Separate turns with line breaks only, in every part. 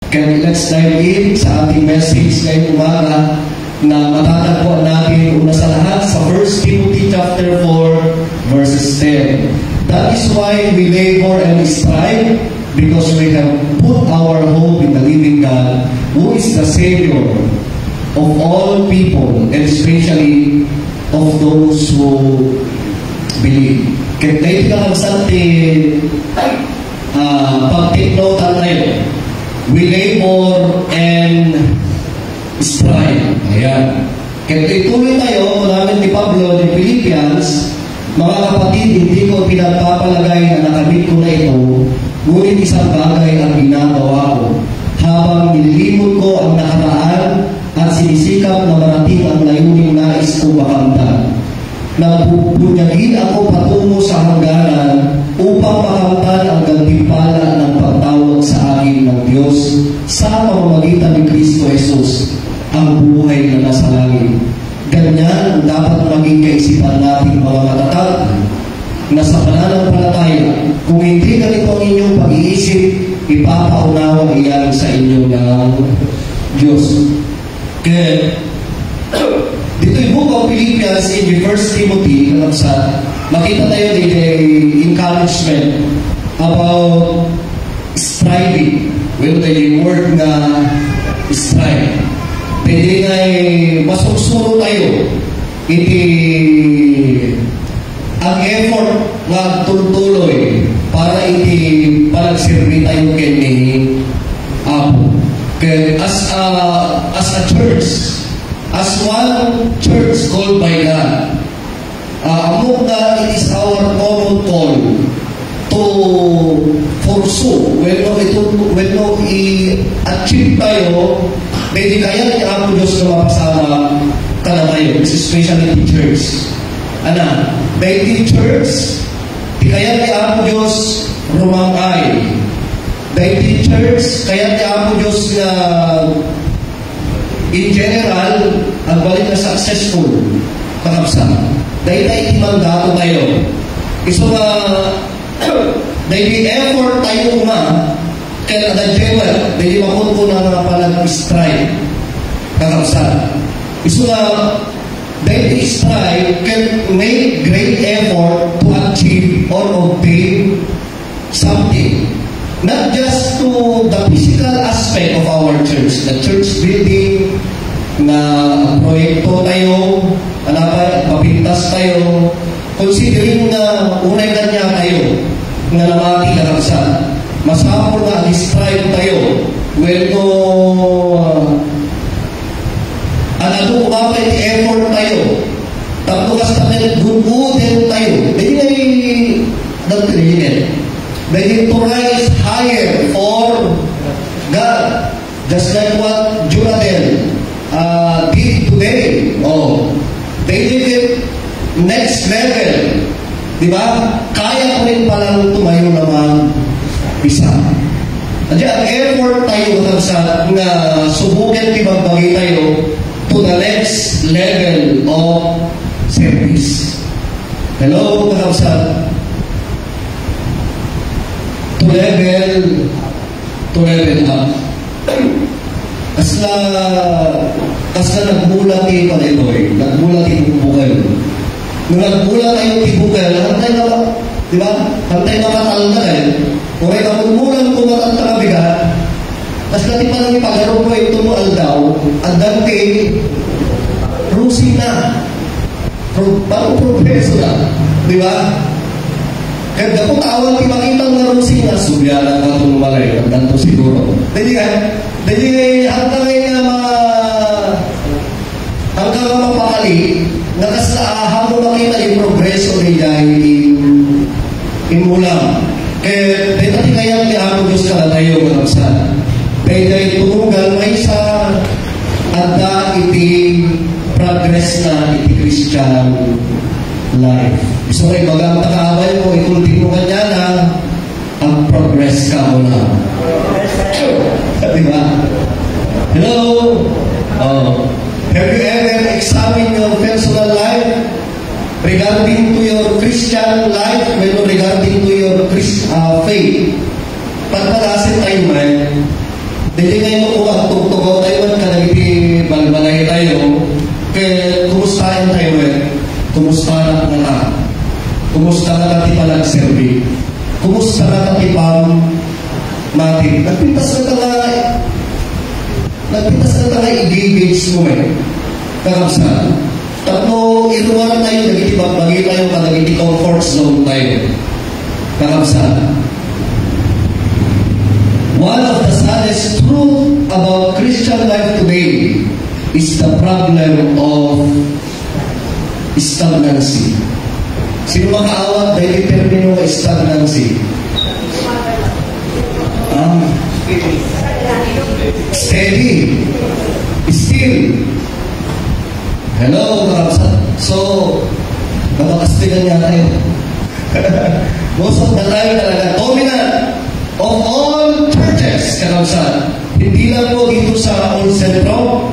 Kaya let's dive in sa ating message ngayong umaga na matatagpuan natin una sa lahat sa 1 Timothy chapter 4 verses 10. That is why we labor and strive, because we have put our hope in the living God, who is the Savior of all people, and especially of those who believe. Kaya tayo pinakabasang pag-take note tayo. We labor and strive. Ayan. Kaya ituloy tayo, maraming ni Pablo, ni Philippians, mga kapatid, hindi ko pinagpapalagay na nakamit ko na ito, ngunit isang bagay ang ginagawa ko. Habang nililimot ko ang nakaraan at sinisikap na marating ang layuning nais ko makamtan. Nagbubunyagin ako patungo sa hangganan upang makamtan ang gantimpala ng pagtawag sa akin ng Diyos sa pamamagitan ni Kristo Jesus, ang buhay na nasa langit. Ganyan ang dapat maging kaisipan natin mga matatag na sa pananampalataya. Kung hindi ganito ang inyong pag-iisip, ipapaunawa iyan sa inyo ng Diyos. Kaya dito yung book of Philippians in 1 Timothy, makita tayo din encouragement about striving. Well, yung word na strive. Pwede na masuksuro tayo. Ang effort na tuloy para panagsirbi tayo kini Apo. As a church, as one church called by God, among that it is our common call to pursue. When i-achieve tayo, pwede kaya ni Apo Diyos na mapasama ka na tayo, especially the church. By the church, di kaya ni Apo Diyos rumangay. By the church, kaya ni Apo Diyos na in general, ang balik na successful kakabsa. Dahil na itimanggato tayo. So dahil effort tayo kaya na general, dahil makunto na mga palag-strive kakabsa. So dahil strive can make great effort to achieve or obtain something. Not just to the physical aspect of our church, the church building, na proyekto tayo, papintas tayo, considering na unay kanya tayo, na namati kakabsa. Masapol na strive tayo, kumapit effort tayo, tapos kastanin, good tayo. They to rise higher for God. Just like what Jonathan did today. They did it next level. Diba? Kaya ko rin palang tumayo naman isa. Ang effort tayo na subukan ibagbagi tayo to the next level of service. Hello, kakabsat. To level up. Kasla nagmula ti Paliloy, nagmula ti Bukal. Nung nagmula tayo ti Bukal, hantay na, di ba? Hantay na katal na kung ay kamulmulan kumatat na kabigat, kasla ti palang ipagaro ko ito mo aldaw, andante, rusi na. Parang progreso na, di ba? Kaya kung tawag ipakitang na rusina, subyanan ka itong malay, ganito siguro. Dahil hanggang hanggang mapakali, nakasaahan mo makita yung progreso niya imulang. Kaya dito kaya ni Apo Diyos ka na tayo maramsan. Kaya itulungan may sa ada iti progress na iti Christian life. So ay bagang takabay mo, ikulti mo kanya na ang progress ka mo na. Diba? Hello? Have you ever examined your personal life regarding to your Christian life, regarding to your faith? Pagpalasin tayo man, Pwede ngayon kung magtugtugaw tayo at kanagiti balbalay tayo. Kaya kumustahin tayo kumusta na nga. Kumusta na ti palag-servi. Kumusta na ti pang mati. Nagpintas na nga i-gauge mo Kakabsa. Tapno, inuwaran tayo, nagitibag-bagi tayo, kanagiti comfort zone tayo. Kakabsa. One of the saddest truth about Christian life today is the problem of stagnancy. Sino makaawat dahil termino stagnancy? Steady. Still. Hello, so, napakastigan niya tayo. Most of the time talaga, dominant of all churches, kanawsan. Hindi lang po dito sa Old Centro,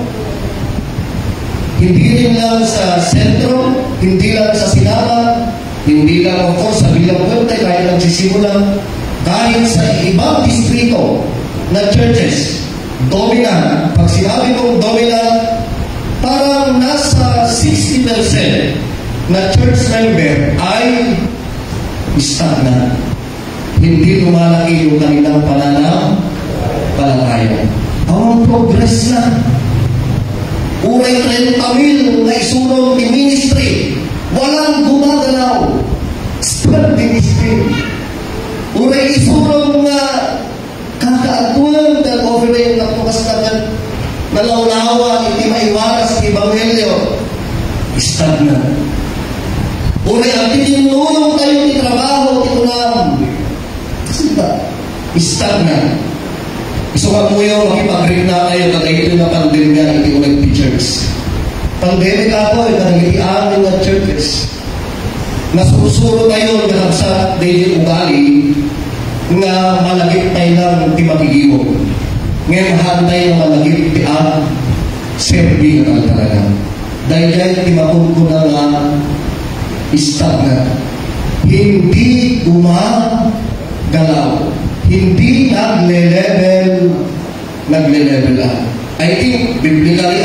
hindi rin lang sa sentro, hindi lang sa Sinama, hindi lang of course sa Bilang Puente, kahit nagsisimula, kahit sa ibang distrito na churches, dominant. Pag sinabi kong dominant, parang nasa 60% na church member ay stagnant. Hindi lumalaki yung kanilang pananampalataya. Ang progress na. Uray 30,000 na isulong ni ministry. Walang gumagalaw. Start ministry. Uray isulong na kakaatuan ng offering na pukastagan nalawlawa, hindi maiwaras ng Ebanghelyo. Stagnant. Uray ang tinulong tayo ni trabaho, tinunam. Kasi ba? Stagnant. Isukat mo yung makipag-rig na kayo kagayito na pandemya, hindi ko nag-teachers. Pandemic ako, nagiging na churches. Nasusuro tayo, nakapsat, daily ugali, nga malagip tayo lang di makigiwo. Ngayon, mahantay ng malagip di serbi na talaga. Dahil di mapunto na nga stagnant. Hindi gumagalaw. Hindi nagle-level up. I think, biblically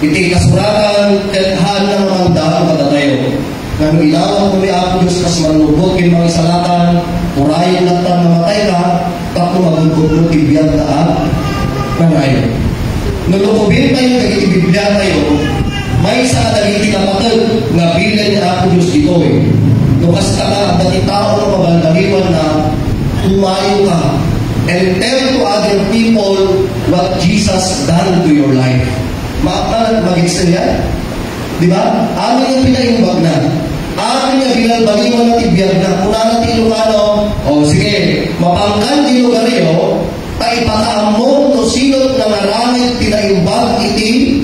iti kasuratan, tethan ng mga daan patatayo. Nang ilawan ko ni Apo Diyos kas manubot kin mga isalatan, urayin na tan namatay ka, tapos magugod mo tibiyag taan, nangayon. Nulukubin tayo, nag-ibibigyan tayo, may isa ka naging kapatid na bilan ni Apo Diyos dito Nukas ka na, dati tao ng mabaldaliwan na tumayo ka and tell to other people what Jesus done to your life. Mag-extend yan. Di ba? Amin yung pinaimbag na. Amin yung binalbaliwan na tibiyag na. Kung natin Ilocano, sige, mapangkan di lugar niyo, taipakaamon no sinot na maraming pinaimbag iti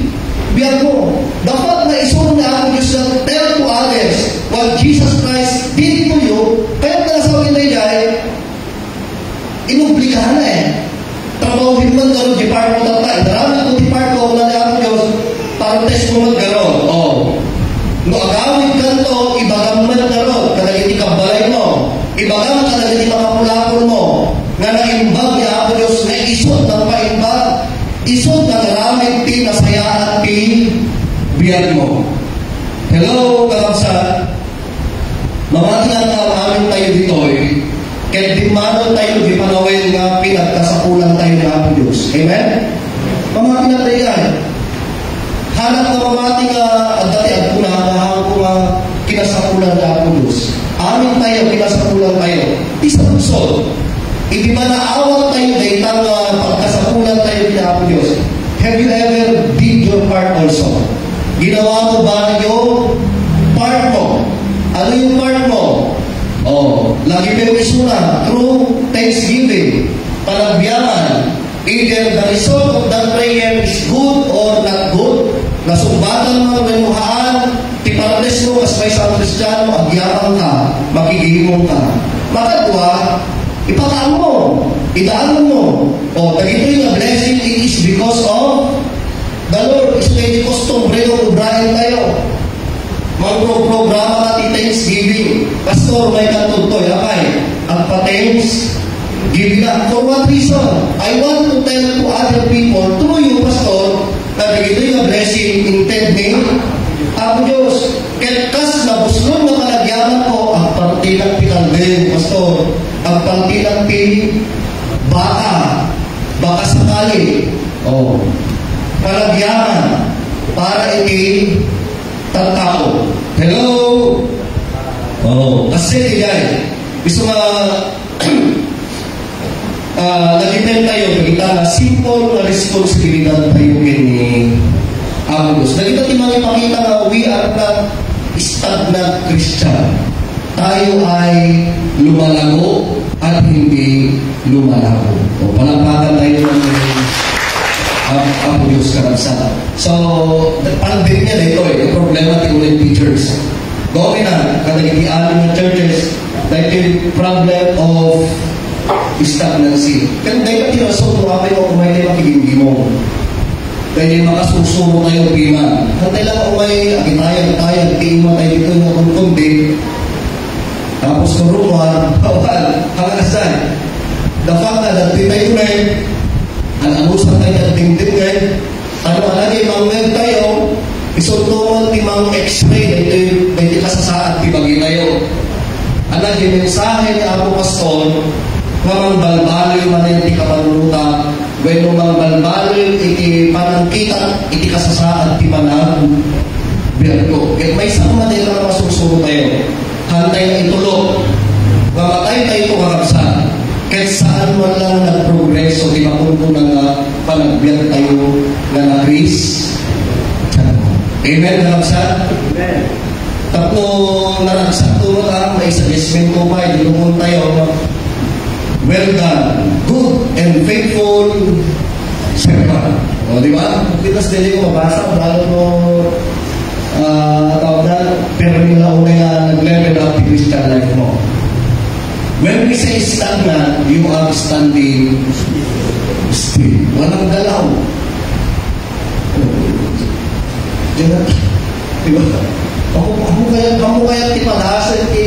biyag mo. Dapat na isunod na ako Diyos na tell to others what Jesus Christ did to you, kaya nasabi na yay, inubligahan na trabahuin man gano'n, department at tayo. Marami kong department, wala na ako Diyos, para test mo mag-garon. No, agawin ka to, ibagam man garon, kadagiti kabalay mo, ibagam kadagiti makapulakon mo, nga naimbag ni ako Diyos, na isot ng paimbag, isot ng maraming pinasayaan biyag mo. Hello, kakabsa. Mga tinatawagin tayo dito kaya di mano tayo di panawin nga pinagkasakulan tayo ng Apo Diyos. Amen? Pamati na tayo yan. Hanap na pamati nga at dati at punahang ko nga kinasakulan ng Apo Diyos. Amin tayo, kinasakulan tayo. Di sa pusod. Hindi ba naawag tayo dahil pagkasakulan tayo ng Apo Diyos? Have you ever did your part also? Ginawa mo ba yung part mo? Ano yung part mo? Lagi may isuna, through thanksgiving, panagbiyaman, either the result of that prayer is good or not good, nasumbatan mo, menuhaan, tiparades mo, as may sa Kristiyano, agyaman ka, makigihimong ka. Makadwa, ipataan mo, idaan mo. Dagito yung blessing, it is because of the Lord. Is pwede custom, breyo, ubrahin tayo. Magpro-programa natin Thanksgiving. Pastor, may katutoy, apay. Ang pa-thanks giving up. For what reason? I want to tell to other people, through you, Pastor, na ito yung blessing intend ni Apo Diyos. Kas na buslong na kalagyaman ko, ang partilang pinalbing, Pastor, ang partilang baka sakali, kalagyaman, para iti tao. Hello? Kasi yan, gusto nag-depend tayo, nakita na simple na responsibilidad tayo ni Apo Diyos. Nakita timang ipakita na we are not stagnant Christian. Tayo ay lumalago at hindi lumalago. Palampakan tayo ng Apo Diyos karamsada. So, pandemic niya dito yung problema ng teachers. Gawin na, kanagigiyaan ng churches, dahil yung problem of stagnancy. Kaya dahil tinasok mo kayo kung may makikindi mo. Dahil makasusumo tayo pima. Hantay lang kung may agitayan, tingin mo tayo dito na kung kundi. Tapos karungan, hangasan. The fact na tayo na ang usap tayo ng dingding ngayon. Ano mang tayo, isuntungan timang x-ray, dahil kasasaat tibagi tayo. Yung mensahe ni Apo Pastor, mamang balbaloy man yung iti kapanunuta, when mang balbaloy iti panangkita, iti kasasaat ti manang birko. At may isang manila na masusuno tayo, hantay na itulog, mamatay tayo kung kakabsan. Kahit saan man lang nag-progreso, di ba kung nga panagbiyan tayo na na-Chris? Amen, kakabsan? Amen. Tapos naragsak to may suggestion ko pa, dilungon tayo. Well done, good and faithful servant. Di ba? Because hindi ko mabasa, lalo mo tawag na, pero nila una nga nag-level up the Christian life mo. When we say stagnant, you are standing still. Walang galaw. Di ba? Kamu kaya ti palasan ti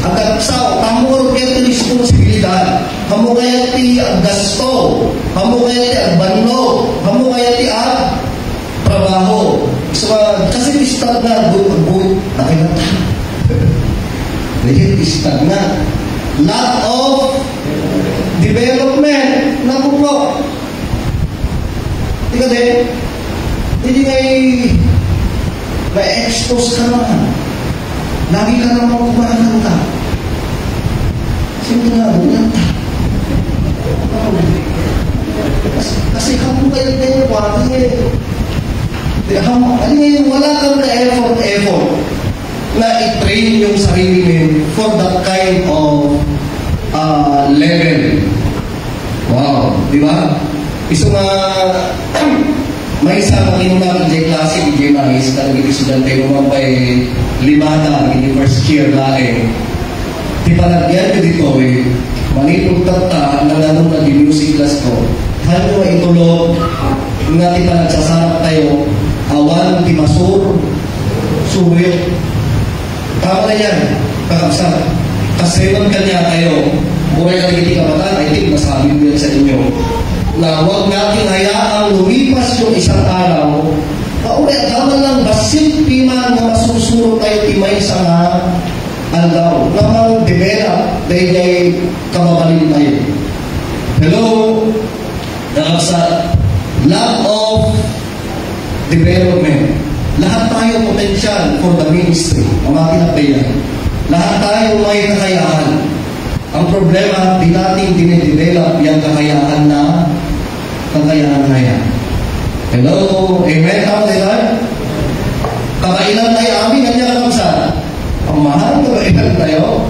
agapsaw, kamu kaya ti responsibilidad, kamu kaya ti gasto, kamu kaya ti agbanlo, kamu kaya ti trabaho. So, kasi ti stagnant, good, nakilata. Dahil ti stagnant. Lack of development. Naku po. Tika din, hindi may expose ka naman. Lagi ka naman kumakanta. Sino nga doon? Kasi kamu kayo tayo, parang wala kang effort na i-train yung sarili for that kind of level. Wow, di ba? Iso nga may isang kinunang J Classic, J Mais, na naging estudyante naman pa limana, in first year laing. Di palagyan ko dito manitong tata, naganong na di music class ko. Halo itulog, nga di pa nagsasarap tayo, awan, di masur, suwit. Tama na yan, kakapsa. Kasi man kanya kayo, buhay na hindi kapatan, I think masabi ko yan sa inyo, na huwag natin hayaang lumipas yung isang araw, paulit naman lang basit piman na masusunod tayo timay sa alaw. Namang develop, dahil kababalin tayo. Hello? Sa lack of development. Lahat tayo potential for the ministry. Amakin na yan. Lahat tayo may kakayahan. Ang problema, di natin dinidevelop yung kakayahan na yan. Hello? Amen? Tama nila? Kakailan tayo amin, ganyan lang sa ang mahal, kakailan tayo.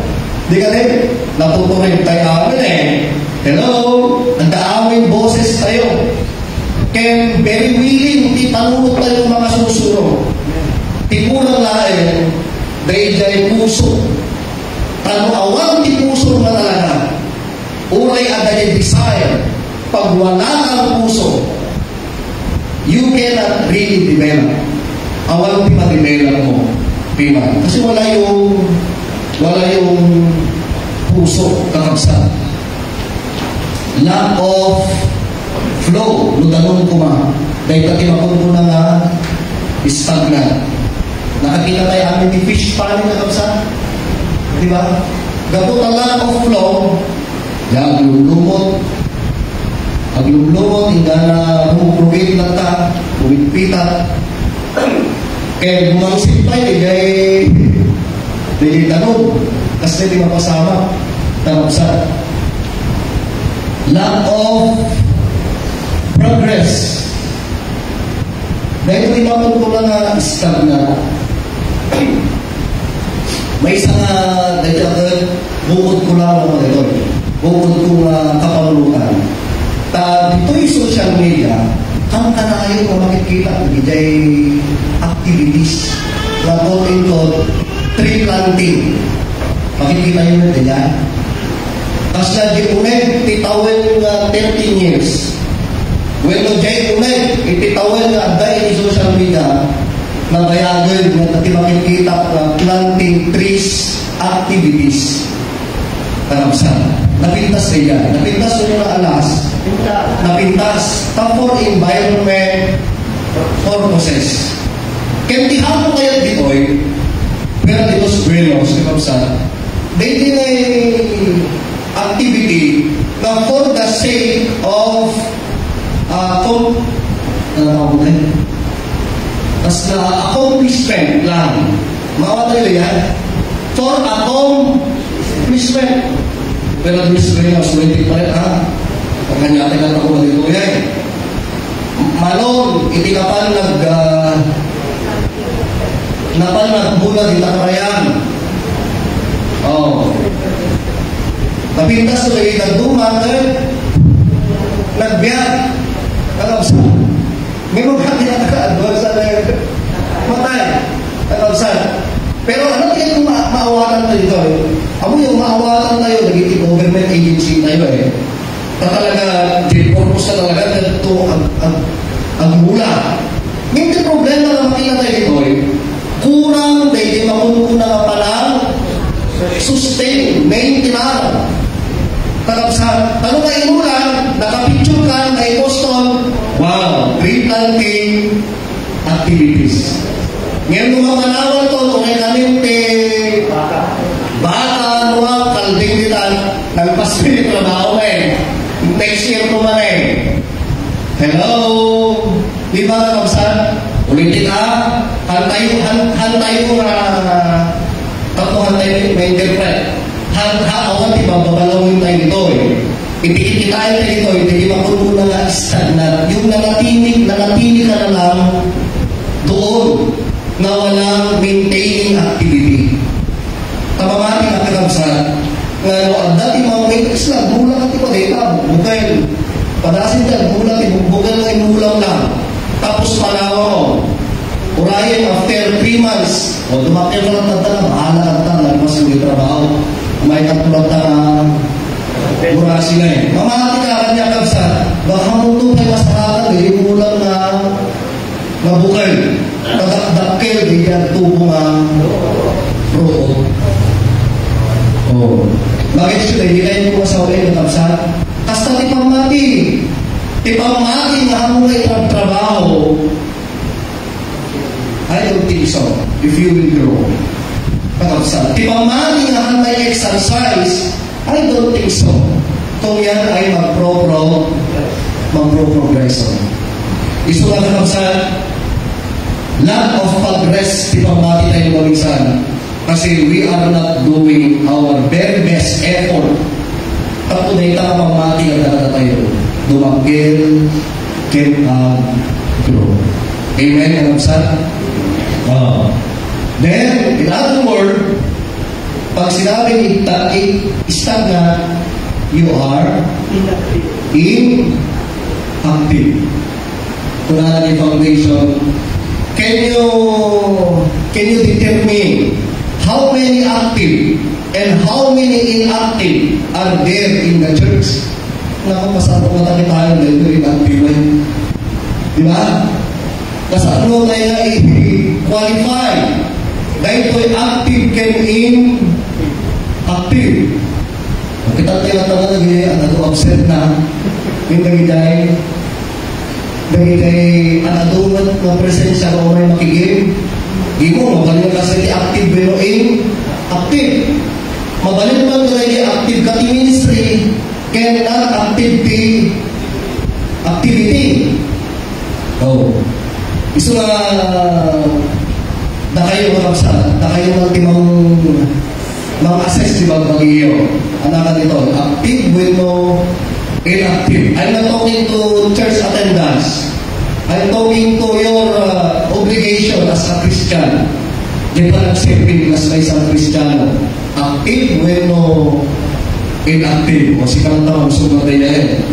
Di ka rin, natuturin tayo amin Hello? Nagdaaming boses tayo. Kaya very willing, di tanunod tayo mga susunod. Tipulang lain, dahil puso. Tanuawan di puso na talaga. Uray agad desire. Pag wala ang puso, you cannot really develop. Awal di ma-develop mo. Pima. Kasi wala yung puso kakabsa. lack of flow. Lutanong kuma. Dahil pati mapunto na nga stagnant. Nakakita tayo amin ni fish pan na kapsa. Di ba? Gabot ang lack of flow, yan, lumot. Ang lumot, hindi na humupugit na ta, humipita. Kaya gumangsit pa yun, dahil tanong. Kasi di mapasama. Tanong sa lack of progress. Dahil di mapunto na nga stagnant. May isang dahil bukod ko lang ako dito. Bukod kong kapamulukan. Dito yung social media, ang kanayon na makikita ng activities na quote-unquote tree planting. Makikita yun na din yan. Kasi na di unay, titawin nga 13 years. When no jay unay, ititawin nga dahil yung social media, na bayagan na natin makikita na planting trees activities. Karapsan. Napintas niya. Napintas niya na alas. Napintas. For environment purposes. Kaya tihan mo kaya dito pero dito sa Buenos, karapsan, they did a activity na for the sake of tas na accomplishment lang. Mawa tayo yan. For accomplishment. Pero administration na sulitin pa rin, ha? Pagkanyate lang ako dito yan. Malong, itikapan nagbulag di takarayan. Oh. Napintas na lagi nagduman, nagbiyak. Kalabsa. May mga kinatakaadwan sa matay. Kalabsan. Pero ano kaya kung maawatan tayo dito? Amo yung maawatan tayo, naging government agency tayo talaga, purpose na talaga ito ang mula. Hindi problema na makita tayo dito kurang, dahil mapuno na pala sustain, maintain. Kalabsan. Ano kayo mula? Nakapicture ka, na-poston. Wow! Tree planting activities. Ngayon mga manawan to, kung ay namin bata, mga kalding nila, nagpaspirit na ba next year ko man Hello? Di ba kapsan? Ulitin hantay mo may interpret. Awan di ba, babalawin tayo dito Itikitahin tayo dito, hindi mapuno na stagnant. Yung nanatili ka na lang doon na walang maintaining activity. Kapamati na kakabsan, nga dati mga maintenance lang, bulang at ipa data, bukay. Padasin dyan, bukay lang inulang lang. Tapos palawa mo, urayan after 3 months, o dumakil ka lang tanda na, bahala ka tanda, nagmas yung trabaho. May katulad na mura sila mamati ka kanya kabsa, baka mo ito kay masarakan, inulang na mabukay. Pagdakdakil, di yan tubo nga roho. Bakit sila, hindi kayo po sa ulit ng kabsa? Kasta tipamati nga mo kayo trabaho. I don't think so, if you will grow. Kakabsa, tipamati nga may exercise, I don't think so. Kung yan ay mag-progress. Iso nga kakabsa, lack of progress, tipamati tayo maminsan. Kasi we are not doing our very best effort. Tapos na itang pamati ang talaga tayo. Dumagil, keep grow. Amen, kakabsa? Then, in other words, pag sinabing stagnant, you are inactive. Kung na yung foundation, can you determine how many active and how many inactive are there in the church? Nakapasapok na tayo dito inactive. Di ba? Kasi ano tayo na i-qualify? Dahil ito'y active can inactive. Okay, tatay at mga lagi, at upset na. Yung dagay anadumat na presensya ko may makigim. Di mo, mabalin ka sa active pero active. Mabalin man ka active ka ministry, kaya na active activity. Oh. Iso nga na kayo makapsa, na kayo mag-assess di ba mag-iyo. Anakan ito, active with no inactive. I'm not talking to church attendance. I'm talking to your obligation as a Christian. Di ba nag-serving as may isang Kristiyano? Active with no inactive. O sikang taong sumat na yan.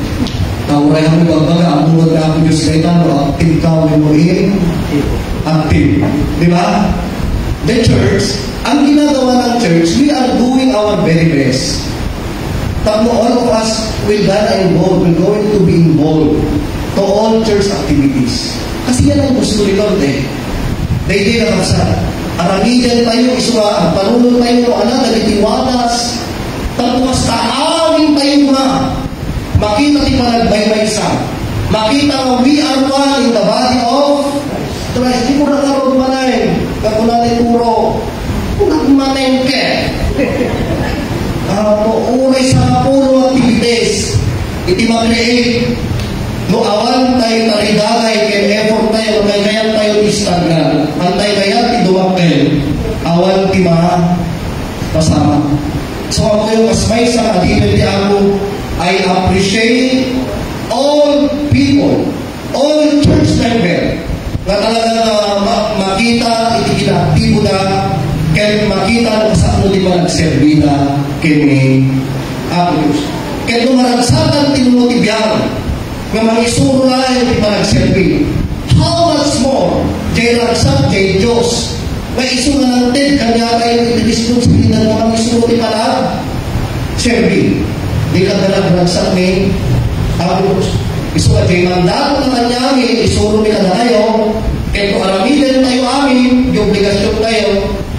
Tauray kami bagbaga, ang tunod na ako Diyos kayo tano, active ka with no active. Di ba? The church, ang ginagawa ng church, we are doing our very best. All of us will going to be involved to all church activities. Kasi yan ang gusto ni Lord eh. Dahil na kapsa. Aramidan tayo, isuwa, ang panunod tayo, nagitiwatas, tapos amin tayo makita ti panagbaybay sa. Makita nga we are one in the body of Christ. Di ko na karoon manay. Kako na turo. Kung manengke. Unay sa puno activities. Iti mag-create. No awan tayo taridagay kaya effort tayo. Kaya tayo istagna. Antay kaya ti dumakil. Awan ti pasama. So ako yung kasmay sa adibin ti ako. I appreciate all people, all church members na talaga makita itinaktibo na kaya makita na sa ano di ba nagserbina kini Apos. Kaya lumaragsakan tinutibyan na mangisuro na di ba nagserbi. How much more jay ragsak jay Diyos na iso na natin kanya kayo itinisip na mangisuro di pala serbi. Di ka nagragsak ni Apos. Iso at yung mandato na kanya isuro nila na tayo kaya kung aramilin tayo amin yung obligasyon tayo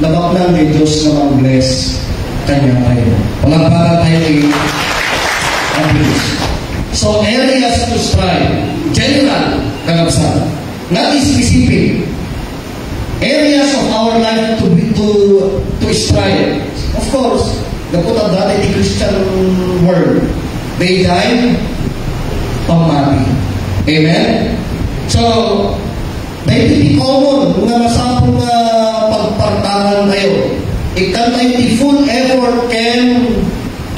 labak lang ni Diyos na mag-bless kanya tayo. Walang para tayo Apos. So areas to strive general kagabsan not specific areas of our life to strive. Of course napunta dati di Christian world they died pamati. Amen? So, dahil hindi common nga masapong pagpartangan tayo. Ikan tayo di full effort and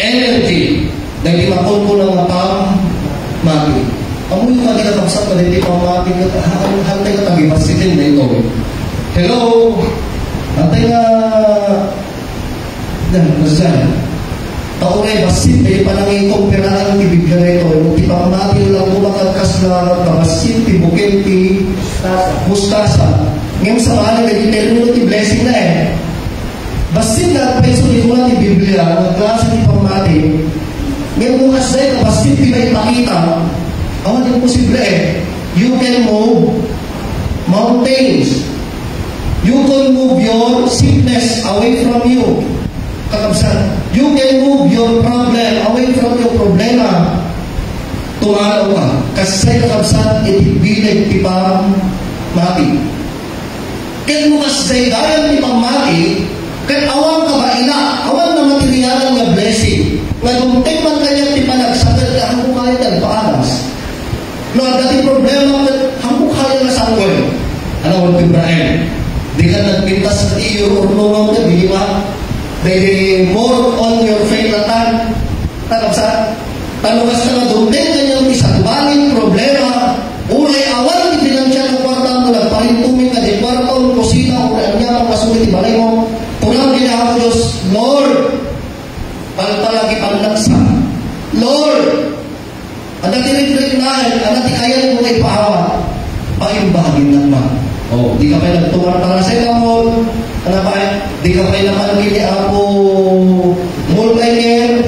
energy dahil di makon ko ng pamati. Amoy yung kanila kapsat na di pamati hantay ka tagibasitin na ito. Hello? Hantay nga Nazan. Taunay basit ay panangin kong piraan ti Biblia na ito. Yung tipamati lang kumakagkas na basit, ti bukit, ti mustasa. Ngayon sa mahala na termino ti blessing na eh. Basit na peso di ko ti Biblia, nagklasa ti pamati. Ngayon kung kasay, basit ti may pakita, awan yung posible eh. You can move mountains. You can move your sickness away from you. Kakabsan, you can move your problem away from your problema. Tumalaw ka. Kasi sa'yo kakabsan, itibilig ti mati. Kaya mo kasi dayan ti mati, kaya awan ka ba ina, awan na materialan nga blessing. Nagumtay man kanya ti panagsagal, kaya hangko kaya tagpaanas. No, dati problema, hangko kaya nga sangwal. Ano, Ibrahim? Di ka nagpintas sa iyo, urlungan ka, di ba? They more on your faith na tanong talugas ka na doon din kanyang isagbalin problema unay awan di financial ng kwarta mo nagpahintumin ka di kwarta o kusina o kanya ang masulit ibalay mo punang ginawa ko Diyos Lord palagi panlagsa Lord ang natiritrit na ang natikayan mo kay pahawa paimbagin naman di ka pa nagtuwar para sa ikamon ano ba? Di ka pa'y napanggili ako multi-care.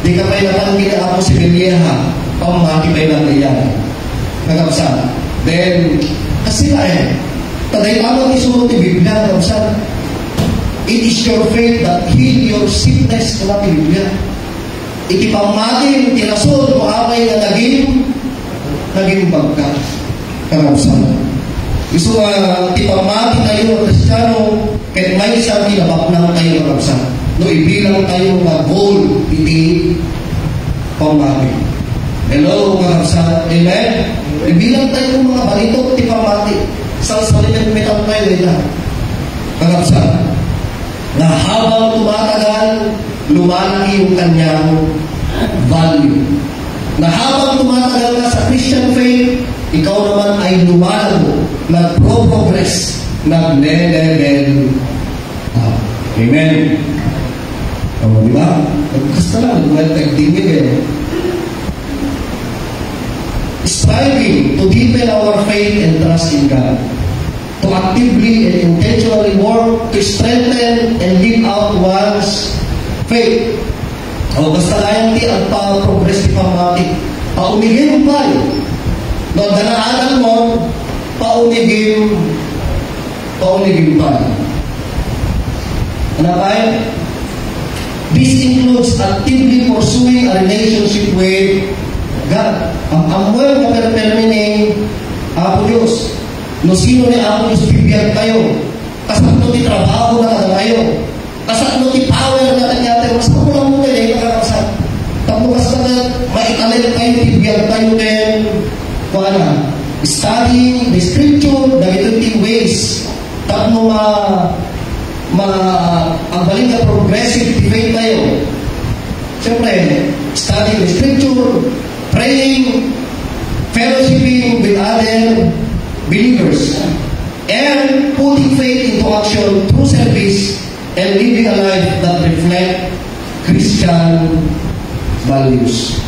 Di ka pa'y napanggili ako sibilyeha. Pamati pa'y nangyayari. Nagkapsan. Then, kasi nga taday lamang isunod ni Biblia. Nagkapsan. It is your faith that heal your sickness. Kala Biblia. iti pamatin, tinasod, maamay na naging bagka. Karausan. Gusto iti pamatin tayo, Kristiyano, kahit may isang kinabaklang tayo, karausan. No, ibilang tayo mga goal, iti pamatin. Hello, karausan. Amen? Ibilang tayo mga balitok, iti pamatin. Sa salimet-metan tayo, ito. Karausan. Na habang tumatagal, lumalaki yung kanyang value. Na habang tumatagal ka sa Christian faith, ikaw naman ay lumalago, nag-progress, nag-level up. Amen. O, di ba? Nagkasta lang, nag-tingin eh. Striving to deepen our faith and trust in God. To actively and intentionally work to strengthen and live out one's faith. O basta kayang di ang pa-progress di pamati. Paunigin mo pa yun. No, danaanan mo, paunigin pa yun. Ano ba yun? This includes actively pursuing a relationship with God. Ang amoy na perpermine Apo Diyos. No sino ni Apo Diyos bibiyag kayo. Kasakto ti trabaho na kada kayo. Kasakto ti power na kanyate. Mas mo lang mo kayo kakakasak. Tapos kasakto maitalit kayo bibiyag kayo din. Kuala. Studying the scripture, the little ways. Tapos ang balik na progressive debate tayo. Siyempre, studying the scripture, praying, fellowshipping with other believers, and putting faith into action through service and living a life that reflect Christian values.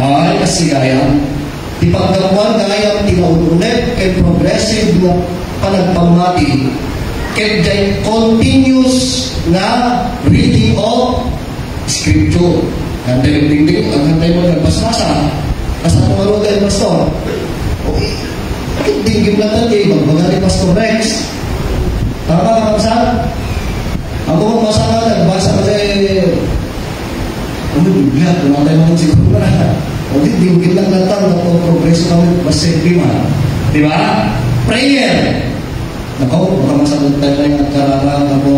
Ay, kasi gaya, ipagdapuan gaya tinaunulit kay progressive na panagpamati kay continuous na reading of scripture. Ang ding-ding, ang hantay mo nagbasbasa. Basta kumaro tayo, pastor. Okay. Tingin lang natin, magbaga ni Pastor Rex. Tama ka kapsan? Ako magbasa ka, nagbasa kasi bigla, kung tayo naman siguro na. O di, tingin lang natin, progress naman, basta prima. Diba? Prayer. Nako, baka masagot tayo na yung kararang ako.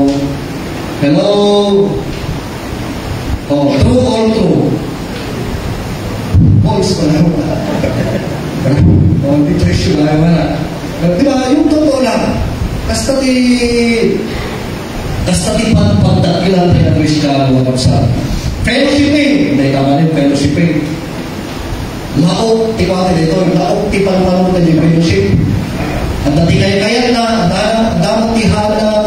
Hello? Oh, true or true? Voice ko lang. Hindi treasure lang wala. Di ba, yung totoo lang. Kasta ti pagdakilan tayo na Kristiyano at sa fellowshipping. Hindi tama rin, fellowshipping. Laok, ti pati dito, laok ti panpanong na yung fellowship. At dati kaya na, damang tihana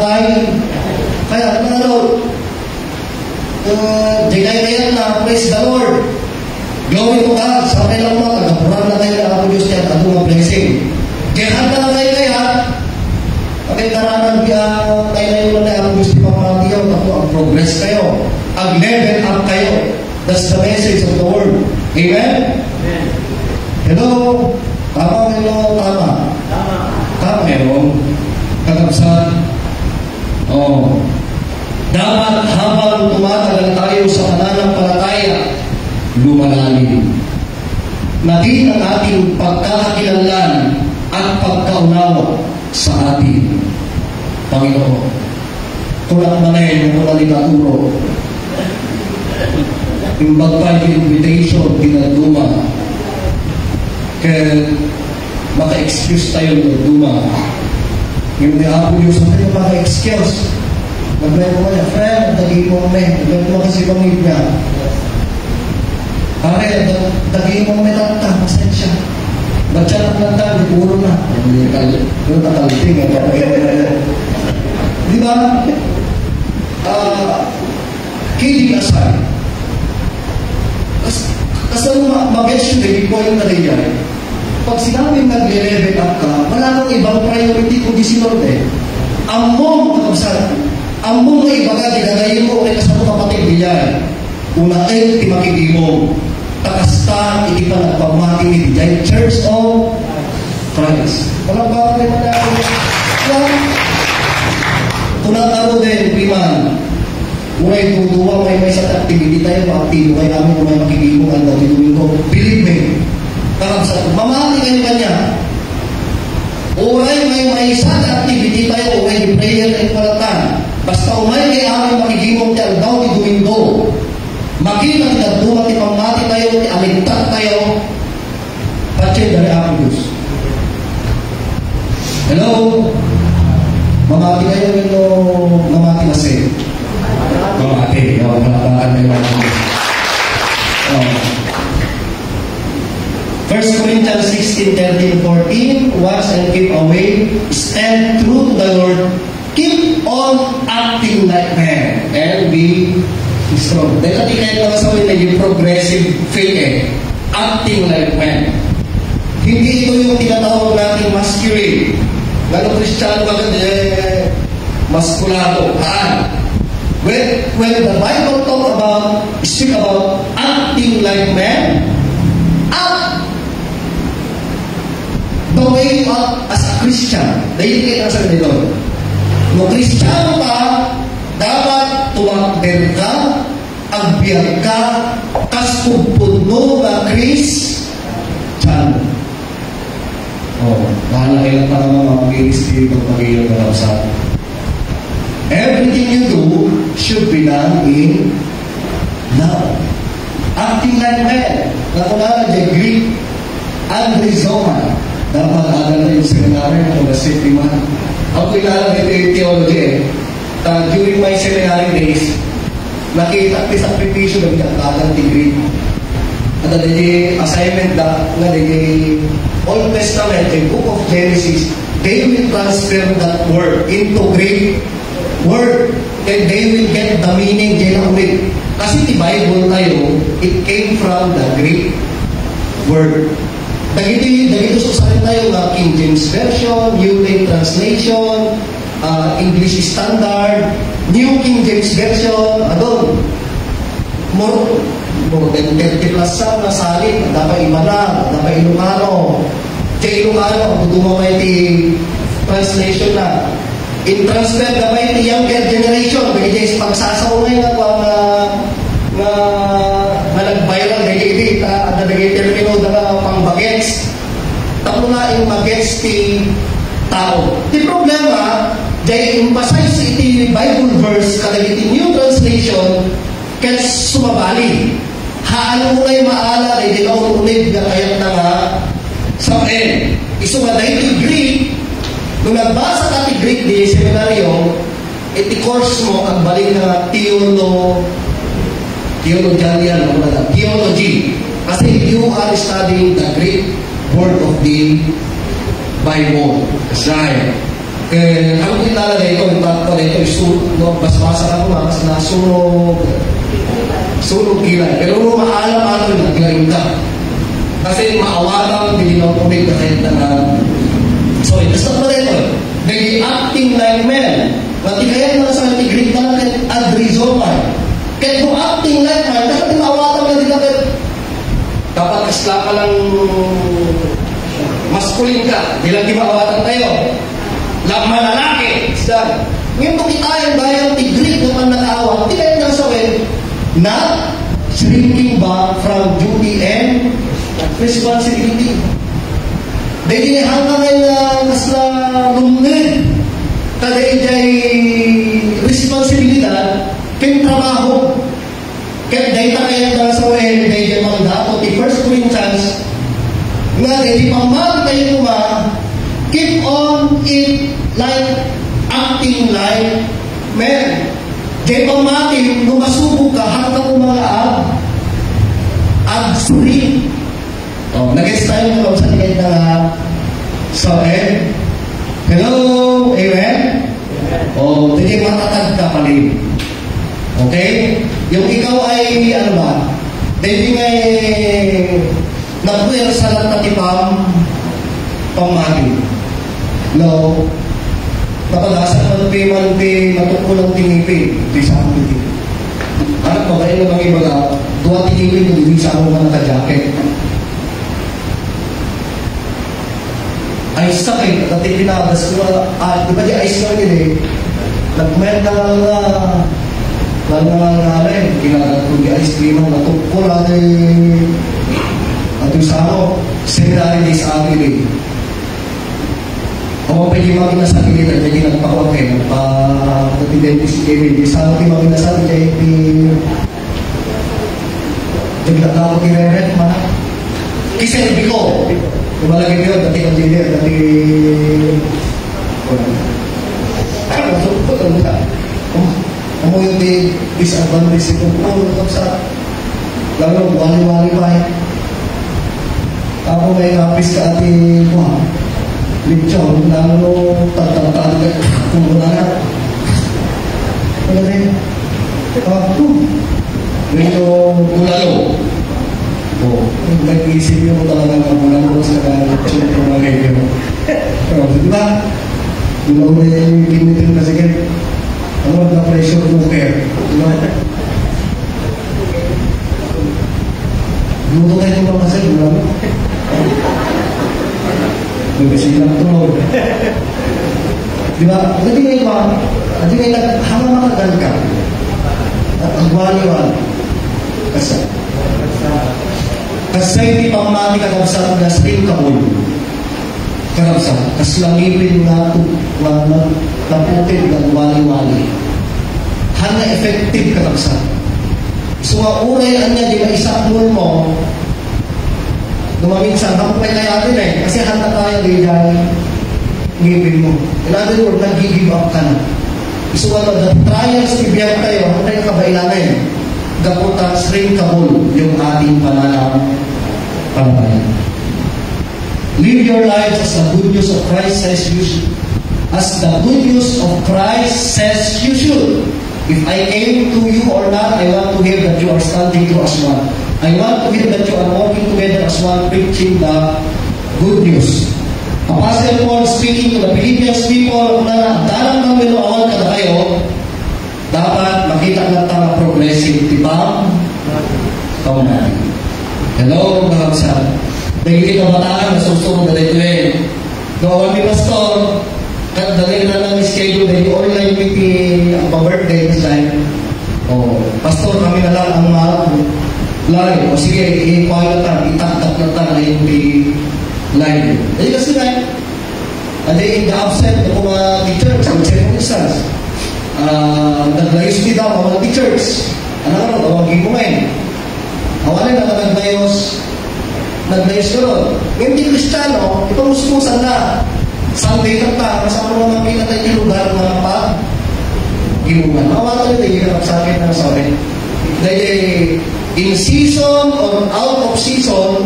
kaya na daw. Di kaya na, praise the Lord. Glory to God. Sabi lang mo, nagapurang na tayo na Apo Diyos niya at mga blessing. Kaya handa na tayo kaya, pagkay karanan tayo na yun na Apo Diyos ni Pamatiyaw, ako ang progress kayo. Ang level up kayo. That's the message of the word. Amen? Hello? Tama, hello, tama. Tama, hello. Kagapsan. Oh. Dapat habang tumatagal tayo sa pananampalataya, lumalalim. Naging ang ating pagkakakilanlan at pagkaunawa sa ating Panginoon. Kulang manay ng mga ligaturo. Yung bagpay invitation, pinagduma. Kaya maka-excuse tayo ng duma. Yung Apo Diyos na tayo maka-excuse. Naglay mo niya, friend, dagi mo may. Naglay mo kasi pangit niya. Pare, dagi mo may tata, pasensya. Baca lang lang tayo, puro na. Yung tatalting, di ba? Kidding aside. Kasi mag-get yung point na rin yan. Pag sinabing nag-level up ka, wala kang ibang priority kundi si Lord eh. Among, among na ibaga, dinagayin mo, ulit sa mga kapatid niya. Una ay timakigimong. Takasta, iti pa nagpamati ni Dijay Church of Christ. Walang bakit naman natin. Tunataro din, piman. Unay tutuwa may sa activity tayo, aktibo kayo namin kung may makikipong ang dati Domingo. Believe me. Mamati kayo kanya. Uray may sa activity tayo, uray prayer at palatan. Basta umay kay amin makikipong tayo daw ni Domingo. Makita kita dumati pamati tayo, aligtat tayo. Pachay dari Apo Diyos. Hello? Mamati kayo nito, mamati kasi. Mamati. Malapakan kayo mamati. 1 Corinthians 16:13-14, watch and keep away, stand true to the Lord, keep on acting like men, and be strong. Dahil natin kahit mga sabi na yung progressive faith acting like men. Hindi ito yung tinatawag natin masculine. Lalo Kristiyano agad maskulado. When the Bible speak about acting like men, act the way you act as a Christian. Dahil kayo ang sabi nito. Kung Kristiyano ka, dapat tumakder ka, agbiyak ka, kaspupudno na Kristiyano. Bahala kayo lang para mag-i-espiritu pag-iyon na sa everything you do should be done in love. Acting like men. Nakunala dyan, Greek and Rizoma. Dapat agad na yung seminary na kung na-safety man. Ako kilala dito yung theology during my seminary days, nakita ko sa sakripisyo na binatagan degree. At the assignment na the Old Testament, the book of Genesis, they will transfer that word into Greek word. And they will get the meaning dyan ulit. Kasi the Bible tayo, it came from the Greek word. Dagito susarin tayo ng King James Version, New Living Translation, English Standard, New King James Version, adon. More than 30 plus sa nasalin, dapat iba na, dapat Ilocano. Kaya Ilocano, dumamay ti translation na. In transfer, dapat ti younger generation, bigay sa pagsasaunay na kung na nag-viral, nag-i-edit, at nag-i-termino na pang bagets. Tapos na yung bagets ti tao. Di problema, dahil emphasize iti Bible verse, kadagiti new translation, kaya sumabali. Haano mo na yung maala, ay di ka ununid na kayat na nga sa akin. Isumaday iti Greek, nung nagbasa ka iti Greek di seminaryo, iti course mo, ang balik na theology. Kasi you are studying the Greek word of the Bible. That's right. Kaya ang kilala na ito, basa-basa ako na, kasi nasunog kilay. Pero nung maalam ato na, kilayin ka. Kasi maawatang, hindi na kumig na kahit na. So, basta pa rin ito. They acting like men. Matikayan na sa Greek na natin, adrizomai. Kaya kung acting like men, dapat maawatang na din natin. Dapat kasla ka lang maskulin ka. Di lang di maawatang tayo. Manalaki. Ngayon kung itayan bayan ti Greek naman nakaawat, di kayo nasawin na shrinking back from duty and responsibility. Dahil hanggang ngayon mas na lumid kadayjay responsibilidad kin trabaho. Kaya dahil tayo nasawin dahil mga dato ti 1 Corinthians nga dahil pamang tayo keep on it like acting like men. Kaya pamatin, nung masubok ka, hanggang kung mga ad-free. Nag-guess tayo mo sa tingin na hello, amen? Hindi matatag ka palim. Okay? Yung ikaw ay, ano ba? Dahil ngay nag-wear sa natatipang pamatin. No, napadasan man matukulang tinipin di sa amin dito. Anak mo kayo na mga iba duwa tinipin yung hindi sa ako ka naka-jacket. Ay sakit, dati pinakas ko, di ba di ice na rin nagmayad na lalo na nanay, ginagat ko di ice cream ang natupol at yung sano, seminary days agili. Ako pa yung mga sa pilit at yung nagpakuha kayo, nagpa-natinday ko si David, yung sano yung mga sa pilit, naglaga ko kineret, mana. Kasi sabi ko, yung malagay yun, dati kandilir, dati... Ano yung disadvantage ito po sa lalo wali-wali pa ako may kapis ka ati mo litsyon lalo tatantaan ka kung wala na wala rin ako medyo bulalo nag-isip yun talagang bulalo sa litsyon kung mga kayo diba bulalo na yung kinitin na sige ano na pressure cooker? Luto tayo ng mga kasal, wala mo? Nagkasilang tulog. Diba? Hindi ngayon ba? Hindi ngayon hanggang makagal ka. At ang wali-wali. Kasi hindi pang mati kakabsat na spring kamul. Karabsat. Kasi langipin na naputid ng wali-wali. Hana effective karabsat. So nga unay niya, di ba isakmul mo, dumaminsan, kapag natin kasi handa tayo dahil ngipin mo. In other words, nag-give up ka na. So nga, the trials ibiyag tayo, handa yung kabailangan. Gaputan, string kabul, yung ating pananampalataya. Live your lives as the good news of Christ says you should. As the good news of Christ says you should. If I came to you or not, I want to hear that you are standing to as one. I want to hear that you are working together as one, preaching the good news. Apostle Paul speaking to the Philippians people na dalang ng minuawan ka na kayo, dapat makita na tama progressive, diba? Kaunan. Hello, mga kapsat. Dahil kabataan na susunod na dito Gawin ni Pastor, dali na lang schedule dahil online meeting ang pa-birthday this time. Pastor, kami na lang ang live. O sige, i-quiet na itaktak na tayo yung live. Dahil kasi na, in the absent ng mga teachers, ang circumstance, naglayos din daw mga teachers. Ano, tawagin ko ngayon. Awalan na naglayos ko ron. Hindi Kristiyano, ipamusmusan na. Sunday ka pa, kasama naman kita tayo yung lugar mga pag-inuman. Mawala nyo tayo sa akin na sabi. Dahil in season or out of season,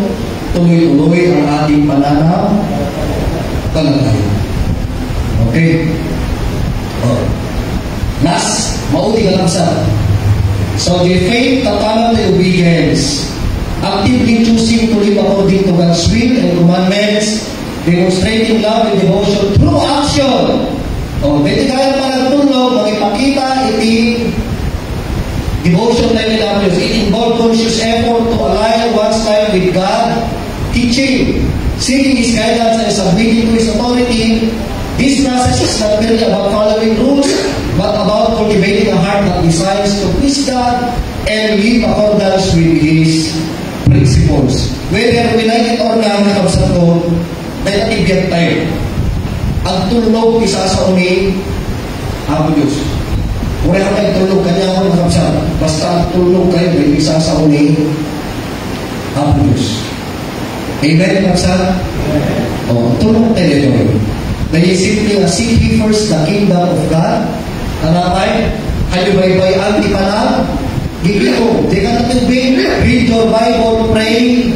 tuloy-tuloy ang ating pananampalataya. Okay? Last, mauti ka lang sa. So the faith, tatanang the obedience. Actively choosing to live according to God's will and commandments, demonstrating love and devotion through action. Pwede kaya pa nagtulog, magipakita, devotion na nila. It involves conscious effort to align one's life with God, teaching, seeking His guidance and submitting to His authority. This process is not merely about following rules, but about cultivating a heart that desires to please God and live accordance with His principles. Whether we like it or not, nakabsat ko, dahil natibiyag tayo. Ang tulog, isa sa uni, Apo Diyos. Kung rin kayo tulog, kanya ako nakabsat. Basta ang tulog kayo, dahil isa sa uni, Apo Diyos. Amen, nakabsat? Tulog tayo ito. Dahil simply seek ye first the kingdom of God. Anapay, halibay-bay ang ipanag, gigito, di ka natubig, read your Bible, pray,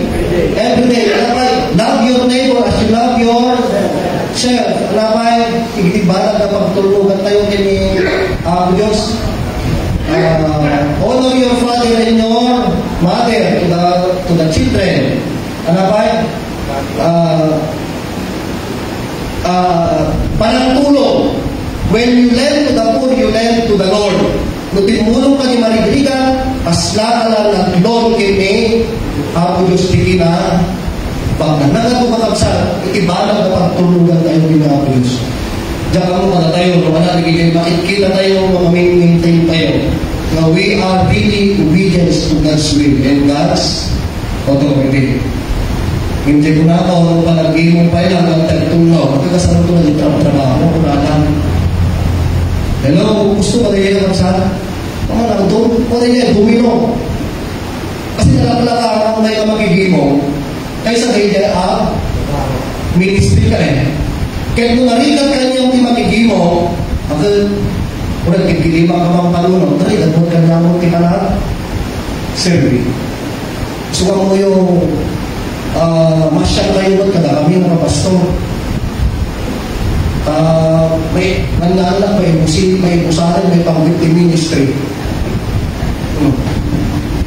every day. Anapay, love your neighbor as you love yourself. Anapay, igitibalag na pagtulugan tayo kini Diyos. Honor your father and your mother to the children. Anapay, panatulong. When you lend to the poor, you lend to the Lord. Kung tinulong ka ni Marigrigan, pasla ka lang ng Lord kini Apo Diyos tiki na pag nagatumakabsa, ikibalag na pagtulugan tayo ni Apo Diyos. Diyan mo ka na tayo, wala nagiging makikita tayo, mga maintain tayo. na we are really obedience to God's will and God's authority. Hindi ko na ito, palagi mo pa ilang ang tagtulaw. Pagkakasama ito na yung trabaho ko na lang. Hello, gusto ko rin yung sa mga lang doon, ko rin yung domino. Kasi nalakalaka ang may magigimo, kaysa kayo ministry ka eh. Kaya kung narinig ka niya yung magigimo, ako, kung nagkikilima ka mga palunod, tari, gano'n ka niya mong tinalaan. Servi. Suwang mo yung masyang kayo doon, kada kami mga pastor. May nanganak, may musik, may usahan, may pang-victim ministry.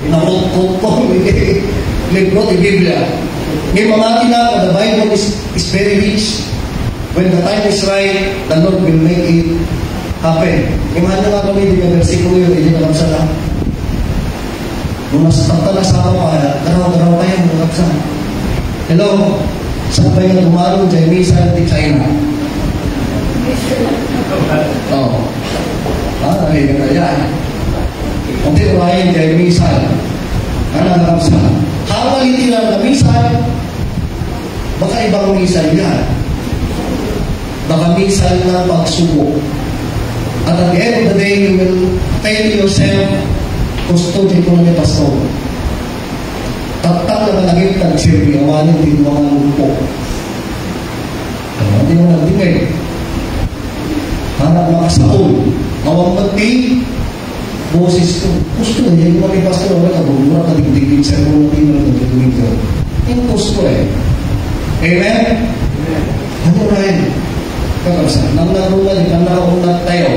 Nakot-kot ko, libro di Biblia. Ngayon mamati na, the Bible is very rich. When the time is right, the Lord will make it happen. Imahan na nga kami, di ba versikulo yun, hindi na kapsa na. Nung nasakta na sa ako, garaw-garaw tayo, mga kapsa. Hello, saan ba yung tumarong dyan, misa di China? Oo. Ay, ganda yan. Hindi ko kayo dyan, misa. Ano na kapsa? Habang hindi lang na misa, baka ibang misa yan. Baka misa na pagsubok. At at the end of the day, you will tell yourself, kustodin ko na ni Pastor. Tatak na malagip ng sirbi, awanin din mga lupo. Hindi mo nagdingay. Hanap makasaon. Awang pati, boses ko. Gusto na, hindi ko ni Pastor, wala ka, bumura ka digdigin sa mga tinal na digdigin ko. Yung gusto eh. Amen? Ano rin? Kakabasa, nang narulan, nang nakaunat tayo.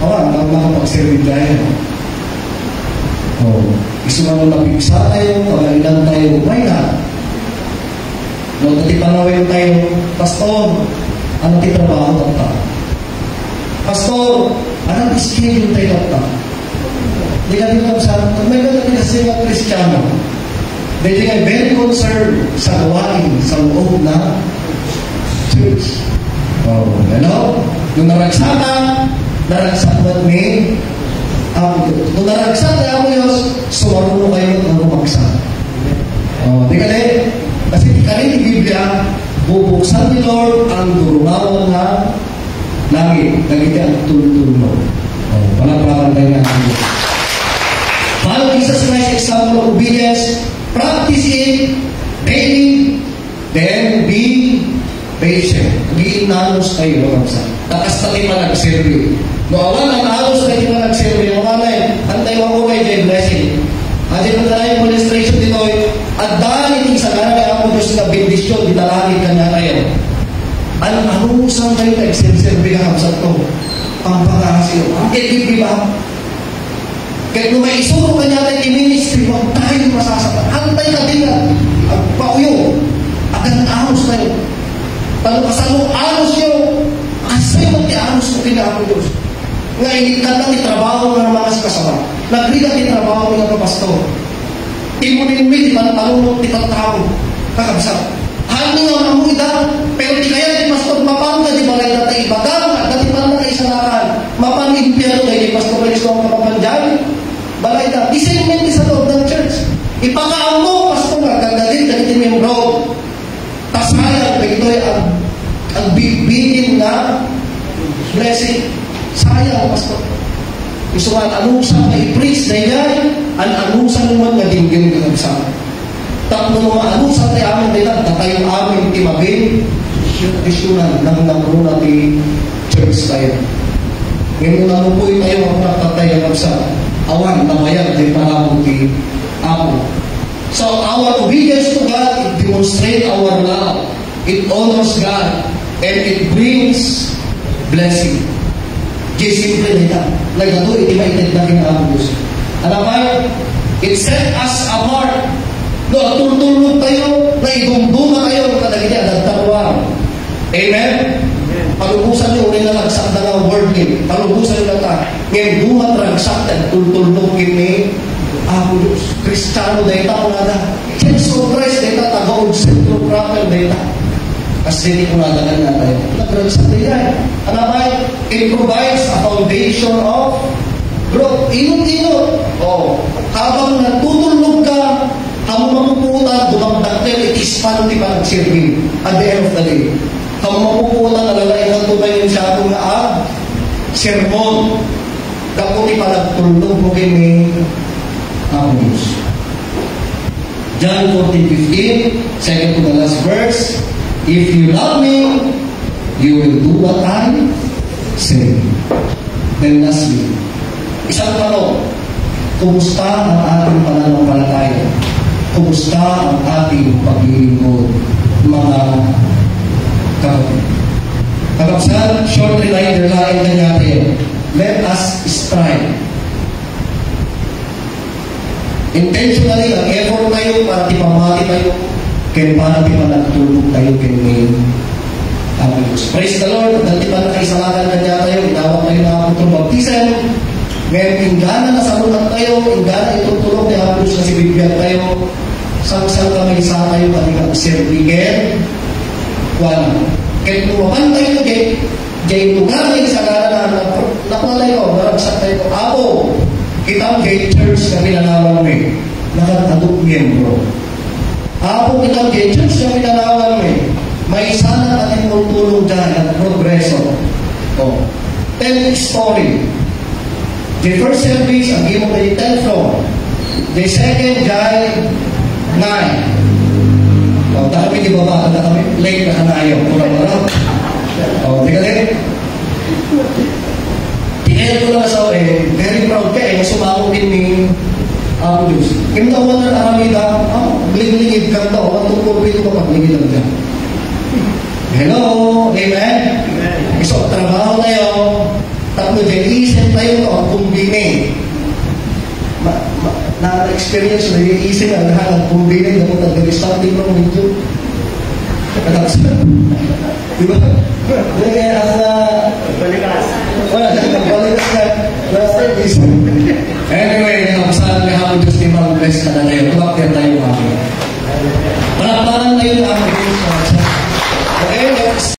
Awan, nang nakapagsirin tayo. Gusto nga nung napigsa tayo, pagalilan tayo, why not? Nung natipanawin tayo, Pastor, ano titrabaho tata? Pastor, anong schedule tayo tata? Hindi ka dito sa, may natin kasi mga Kristiyano. Dahil nga very concerned sa gawain, sa loob na church. Ano? Nung naragsata, naragsatat ni Apo Diyos. Nung naragsat ni Apo Diyos, sumarunong kayo ng rumaksak. Di ka rin? Kasi di ka rin di Biblia, bubuksan ni Lord ang durunawan na langit. Nagiging ang tulong-tulong. Walang tayo na ang Diyos. Follow Jesus Christ's example of obedience, practice it daily, then be patient. Giinanos kayo ng sa. Takas tali pa nagservi. No awan ang alos kayo pa nagservi. Ang anay, antay mo ko kayo blessing. At ito na yung illustration dito at dahil sa kanang ako Diyos na bendisyon, ditalangin ka niya kayo. Ano saan kayo nagservi ka sa ito? Ang pag-aasyo. Ang kikibli ba? Kaya kung may isuro ka niya tayo i-ministry, huwag tayo masasaktan. Antay ka din na. Ang pauyo. Agad anos tayo. Talo kasalo anos yun. Asay mo ti-anos ko kinako Diyos. Nga hindi ka lang itrabaho na naman sa kasama. Nagrigat itrabaho ng pastor. Timunin mo, di pantalong, di pantao. Kakabsat. Hani nga na mo ida, pero di kaya di pastor mapanga, di balay na tayo ibagang, at dati pa na kayo sanakan. Mapang-impyero kayo, di pastor kayo sa mga kapapandiyan. Balay na, disayment sa loob ng church. Ipakaam mo, pastor nga, gagalit, ganito yung bro. Sayang pa ito ang big-bigin na blessing. Sayang, pastor. Gusto nga, anusan na i-preach na yan, ang anusan naman na dinggin ka sa tatlo mga anusan na amin nila, tatayong amin timabing, isyunan ng namuna ni church tayo. Ngayon na po tayo ang natatayang sa awan, namayag, di panabog ni Apo. So our obedience to God, it demonstrates our love. It honors God. And it brings blessing. Just simple na ito. Like ito, iti maitagda kinakabos Diyos. Alam ba? It set us apart. No, tultulog tayo, na idumduma kayo, kadagiti, adagtarwa. Amen? Palubusan niyo, ulit na lagsak na ng word name. Palubusan niyo na ta. Ngayon, dumat ragsak, tultulog kini Apo Diyos. Kristiyano data ko nada. Jesus Christ data, taga-old centro proper data. Kasi hindi ko nadagan na tayo. Nagragsak na yan. Ano ba? It provides a foundation of Bro, inot-inot. Habang natutulog ka, habang mapuputan, dumagdaktel, itispan, di pa nag-serving. At the end of the day. Habang mapuputan, alalain ang tunay yung siyado nga sermon. Kaputi pa nagtulog mo kini ang Diyos. John 14:15, second to the last verse, if you love me, you will do what I say. Then lastly, isang tanong, kumusta ang ating pananampalataya? Kumusta ang ating paglilingkod, mga kapatid? Kapagsan, short reminder lang natin, let us strive. Intentionally, nag-effort tayo para di pamati tayo, kaya para di pa nagtulog tayo kay ngayon. Praise the Lord, dati pa nakaisalakan na niya tayo, inawag tayo na ako itong baptism. Ngayon, ingana na salunan tayo, ingana itutulog ni Hapos na si Bibigyan tayo, sang-sang kami sa tayo kanilang servigen. Kaya tumakan tayo na jay lugar na sa ngana na napalay ko, naragsak tayo ko, ako, kitang gay church na pinanawan mo nakatadok miyembro. Ako kitang gay church na pinanawan mo may sana natin tulong dyan at progreso. Tell story. The first service, ang gimo kayo tell from. The second guy, 9. Dami di baba na kami, late na kanayo. Mura-mura. Di ka din. Tinayal ko lang sa very proud ka sumako din ni Diyos. Kintawan na nakamida, bling-lingid ka ito, matungkol ito kapag-lingid lang dyan. Hello, amen? So, trabaho tayo, tatlo dyan, iisip tayo ito, ang kumbine. Na-experience na iisip na ang kumbine, na kung nag-restarting mo medyo. Diba? Kaya balikas. Wala, balikas ka. Anyway, nakapasalan ni Hapon Diyos ni Mang Bless na tayo. Tumakir tayo mga. Palakpakan tayo ng aking